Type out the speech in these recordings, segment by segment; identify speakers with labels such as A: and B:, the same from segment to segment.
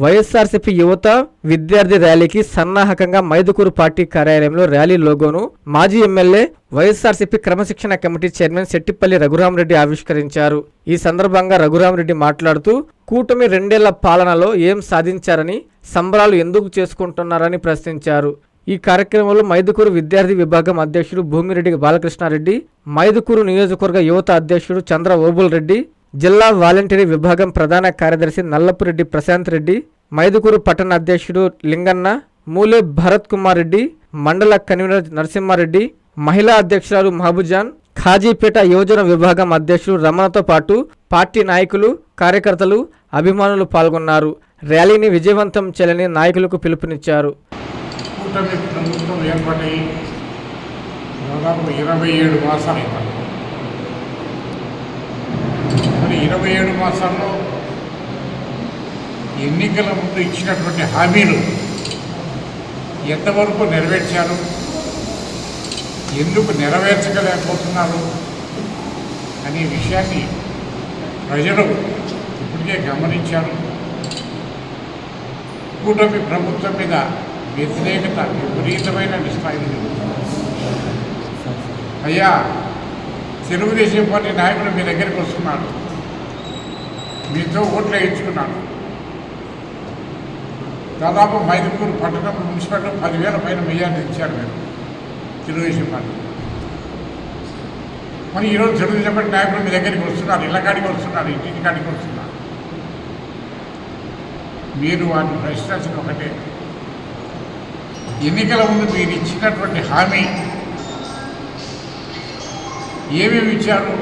A: వైఎస్ఆర్సీపీ యువత విద్యార్థి ర్యాలీకి సన్నాహకంగా మైదుకూరు పార్టీ కార్యాలయంలో ర్యాలీ లోగోను మాజీ ఎమ్మెల్యే వైఎస్ఆర్సీపీ క్రమశిక్షణ కమిటీ చైర్మన్ శెట్టిపల్లి రఘురామరెడ్డి ఆవిష్కరించారు. ఈ సందర్భంగా రఘురామరెడ్డి మాట్లాడుతూ కూటమి 2 ఏళ్ల పాలనలో ఏం సాధించారని, సంబరాలు ఎందుకు చేసుకుంటున్నారని ప్రశ్నించారు. ఈ కార్యక్రమంలో మైదుకూరు విద్యార్థి విభాగం అధ్యక్షుడు భూమిరెడ్డి బాలకృష్ణారెడ్డి, మైదుకూరు నియోజకవర్గ యువత అధ్యక్షుడు చంద్ర ఓబుల్ రెడ్డి, జిల్లా వాలంటీరీ విభాగం ప్రధాన కార్యదర్శి నల్లపురెడ్డి ప్రశాంత్ రెడ్డి, మైదుకూరు పట్టణ అధ్యక్షుడు లింగన్న, మూలే భరత్ కుమార్ రెడ్డి, మండల కన్వీనర్ నరసింహారెడ్డి, మహిళా అధ్యక్షురాలు మహబూజాన్, ఖాజీపేట యువజన విభాగం అధ్యక్షుడు రమణతో పాటు పార్టీ నాయకులు, కార్యకర్తలు, అభిమానులు పాల్గొన్నారు. ర్యాలీని విజయవంతం చేయాలని నాయకులకు పిలుపునిచ్చారు.
B: కూటమి ప్రభుత్వం ఏర్పడి దాదాపు 27 మాసాలు. మరి 27 మాసాల్లో ఎన్నికల ముందు ఇచ్చినటువంటి హామీలు ఎంతవరకు నెరవేర్చారు, ఎందుకు నెరవేర్చలేకపోతున్నారు అనే విషయాన్ని ప్రజలు ఇప్పటికే గమనించారు. కూటమి ప్రభుత్వం మీద వ్యతిరేకత విపరీతమైన స్థాయిలో. అయ్యా, తెలుగుదేశం పార్టీ నాయకులు మీ దగ్గరికి వస్తున్నారు, మీతో ఓట్లు వేయించుకున్నాను. దాదాపు మైదుకూరు పట్టణం మున్సిపాలిటీ 10,000 పైన మెజార్టీ ఇచ్చారు మీరు తెలుగుదేశం పార్టీ. మరి ఈరోజు తెలుగుదేశం పార్టీ నాయకులు మీ దగ్గరికి వస్తున్నారు, ఇళ్ళ కాడికి వస్తున్నారు, ఇంటి కాడికి వస్తున్నారు. మీరు వాటిని ప్రశ్నించిన ఒకటే, ఎన్నికల ముందు మీరు ఇచ్చినటువంటి హామీ ఏమేమి ఇచ్చారు?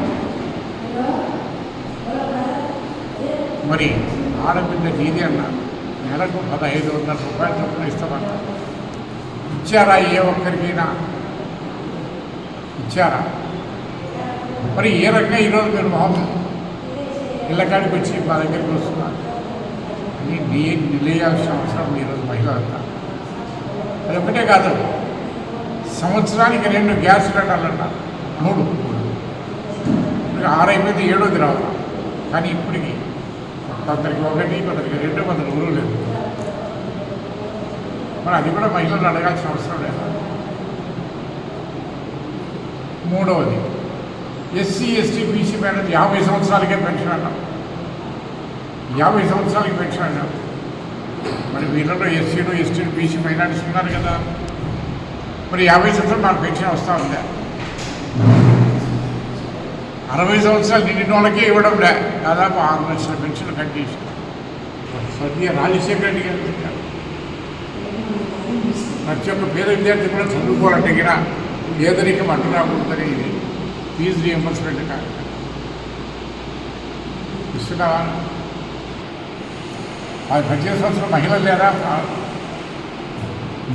B: మరి ఆడపిల్ల నీది అన్నారు, నెలకు 1,500 రూపాయలు చొప్పున ఇస్తామన్నారు. ఇచ్చారా? ఏ ఒక్కరికైనా ఇచ్చారా? మరి ఏ రకంగా ఈరోజు మీరు మామూలు ఇళ్ళ కాడికి వచ్చి మా దగ్గరికి వస్తున్నారు అని నిలయాల్సిన అవసరం ఈరోజు మహిళలంతా. అది ఒకటే కాదు, సంవత్సరానికి 2 గ్యాస్ సిలిండర్లు అన్నారు, 3 ఇప్పుడు 6 అయిపోయింది, 7వది రావాలి. కానీ ఇప్పటికి కొందరికి 1, కొందరికి 2, కొందరికి 3 లేదు. మరి అది కూడా మహిళలు అడగాల్సిన అవసరం లేదు. 3వది, ఎస్సీ ఎస్టీ బీసీ మేడం 50 సంవత్సరాలకే పెన్షన్ అన్నాం. 50 సంవత్సరాలకి పెన్షన్ అన్నాం. మరి వీళ్ళలో ఎస్సీలు ఎస్టీలు బీసీ మైనారిటీస్ ఉన్నారు కదా, మరి 50 సంవత్సరాలు నాకు పెన్షన్ వస్తూ ఉందా? 60 సంవత్సరాలు నిండిన వాళ్ళకే ఇవ్వడం లే, దాదాపు 6 లక్షల పెన్షన్లు కట్ చేసి స్వర్గీయ రాజశేఖర రెడ్డి గారు పెట్టారు. ప్రతి ఒక్క పేద విద్యార్థి కూడా చదువుకోవాలంటే కూడా పేదరికం అడ్డు రాకూడదని ఇది ఫీజు రియంబర్స్మెంట్ కార్యక్రమం ఇస్తున్నావా? 18 సంవత్సరం మహిళలు లేదా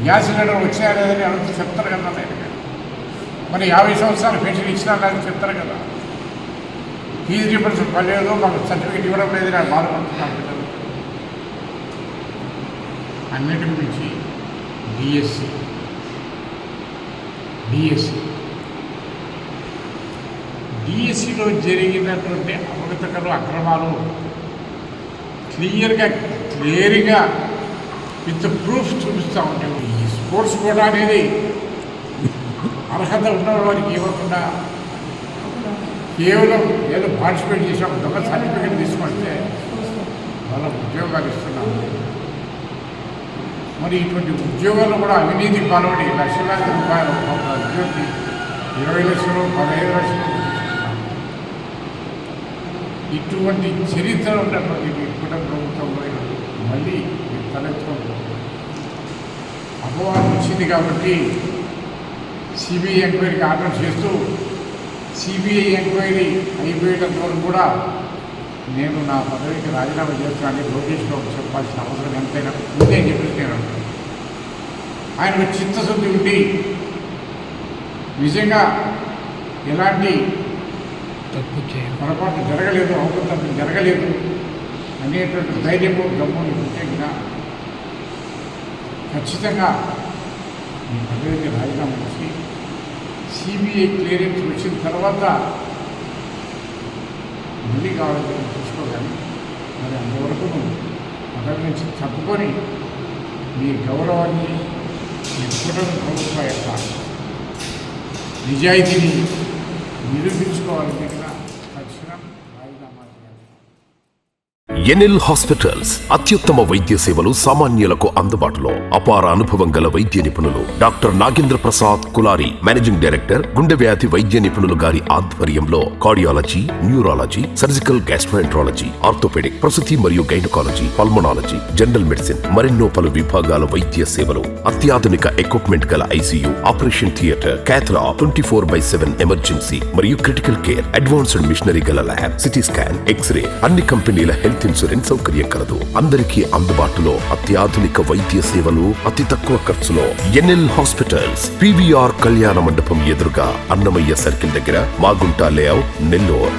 B: గ్యాస్ సిలిండర్ వచ్చినా లేదని అడుగుతూ చెప్తారు కదా. మరి 50 సంవత్సరాలు పెన్షన్ ఇచ్చినా లేదని చెప్తారు కదా. ఫీజు రియంబర్స్మెంట్ పర్లేదు, మాకు సర్టిఫికేట్ ఇవ్వడం లేదని అని బాధపడుతున్నాను. అన్నిటికి మించి డిఎస్సిలో జరిగినటువంటి అవకతవకలు, అక్రమాలు క్లియర్గా విత్ ప్రూఫ్ చూపిస్తూ ఉంటాయి. ఈ స్పోర్ట్స్ కోటా అనేది అర్హత ఉన్న వారికి ఇవ్వకుండా కేవలం ఏదో పార్టిసిపేట్ చేసాం, దొంగ సర్టిఫికేట్ తీసుకొస్తే వాళ్ళ ఉద్యోగాలు ఇస్తున్నాం. మరి ఇటువంటి ఉద్యోగాలు కూడా అవినీతికి పాల్పడి లక్షలాది రూపాయలు ఒక ఉద్యోగి 20 లక్షలు 15 లక్షలు తీసుకున్నాం. ఇటువంటి చరిత్ర ఉన్నటువంటి కూడా ప్రభుత్వంలో మళ్ళీ తలెత్తుకుంటుంది. అపవాదం వచ్చింది కాబట్టి సిబిఐ ఎంక్వైరీకి ఆర్డర్ చేస్తూ సిబిఐ ఎంక్వైరీ అయిపోయేటంత వరకు కూడా నేను నా పదవికి రాజీనామా చేస్తానని లోకేష్ బాబు చెప్పాల్సిన అవసరం ఎంతైనా ఉందే అని చెప్పేసి నేను అంటాను. ఆయనకు చిత్తశుద్ధి ఉండి నిజంగా ఎలాంటి పొరపాటు జరగలేదు, అవకతవకలు జరగలేదు అనేటువంటి ధైర్యము గమ్మును ఉంటే ఖచ్చితంగా ఈ పదవికి రాజీనామా చేసి సిబిఐ క్లియరెన్స్ వచ్చిన తర్వాత మళ్ళీ కావాలని చూసుకోగానే మరి అంతవరకు పదవి నుంచి తప్పుకొని మీ గౌరవాన్ని మీ కూటమి ప్రభుత్వం యొక్క నిజాయితీని నిరూపించుకోవాలని తక్షణం రాజీనామా చేయాలి.
C: ఎన్ఎల్ హాస్పిటల్స్ అత్యుత్తమ వైద్య సేవలు సామాన్యులకు అందుబాటులో. అపార అనుభవం గల వైద్య నిపుణులు doctor Nagendra Prasad Kulari, managing director, గుండె వ్యాధి వైద్య నిపుణులు గారి ఆధ్వర్యంలో cardiology, neurology, surgical gastroenterology, orthopaedic, ప్రసూతి మరియు గైనకాలజీ, పల్మనాలజీ, జనరల్ మెడిసిన్ మరెన్నో పలు విభాగాల వైద్య సేవలు. అత్యాధునిక ఎక్విప్మెంట్ గల ఐసీయూ, ఆపరేషన్ థియేటర్, క్యాథ్లా, 24/7 ఎమర్జెన్సీ మరియు క్రిటికల్ కేర్, అడ్వాన్స్డ్ మిషనరీ గల ల్యాబ్, సిటీ స్కాన్, ఎక్స్రే, అన్ని కంపెనీల హెల్త్ ఇన్సూరెన్స్ సౌకర్యం కలదు. అందరికీ అందుబాటులో అత్యాధునిక వైద్య సేవలు అతి తక్కువ ఖర్చులో. ఎన్ఎల్ హాస్పిటల్స్, పివిఆర్ కళ్యాణ మండపం ఎదురుగా, అన్నమయ్య సర్కిల్ దగ్గర, మాగుంట లేఅవుట్, నెల్లూరు.